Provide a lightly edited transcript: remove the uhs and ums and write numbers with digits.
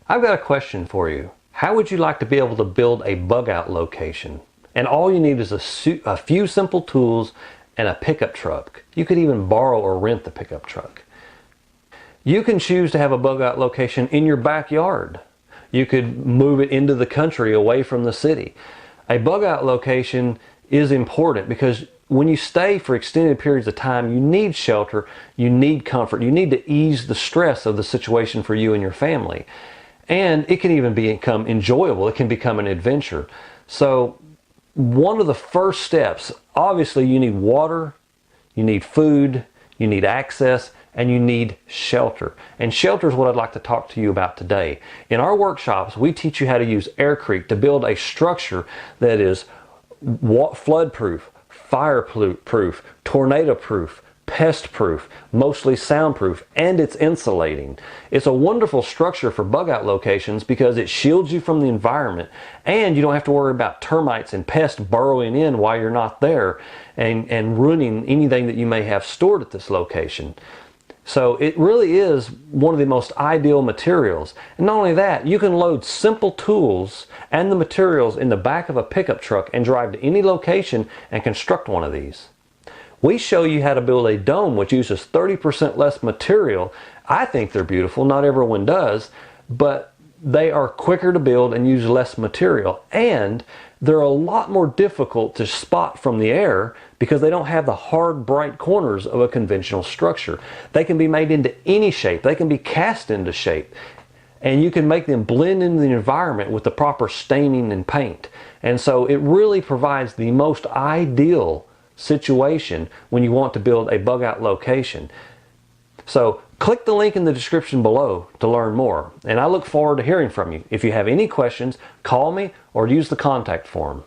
I've got a question for you. How would you like to be able to build a bug out location? And all you need is a few simple tools and a pickup truck. You could even borrow or rent the pickup truck. You can choose to have a bug out location in your backyard. You could move it into the country away from the city. A bug out location is important because when you stay for extended periods of time, you need shelter, you need comfort, you need to ease the stress of the situation for you and your family. And it can even become enjoyable, it can become an adventure. So one of the first steps, obviously you need water, you need food, you need access, and you need shelter. And shelter is what I'd like to talk to you about today. In our workshops, we teach you how to use AirCrete to build a structure that is flood-proof, fire-proof, tornado-proof, pest-proof, mostly soundproof, and it's insulating. It's a wonderful structure for bug-out locations because it shields you from the environment and you don't have to worry about termites and pests burrowing in while you're not there and ruining anything that you may have stored at this location. So it really is one of the most ideal materials. And not only that, you can load simple tools and the materials in the back of a pickup truck and drive to any location and construct one of these. We show you how to build a dome which uses 30% less material. I think they're beautiful, not everyone does, but they are quicker to build and use less material. And they're a lot more difficult to spot from the air because they don't have the hard, bright corners of a conventional structure. They can be made into any shape. They can be cast into shape. And you can make them blend into the environment with the proper staining and paint. And so it really provides the most ideal situation when you want to build a bug out location. So click the link in the description below to learn more, and I look forward to hearing from you. If you have any questions, call me or use the contact form.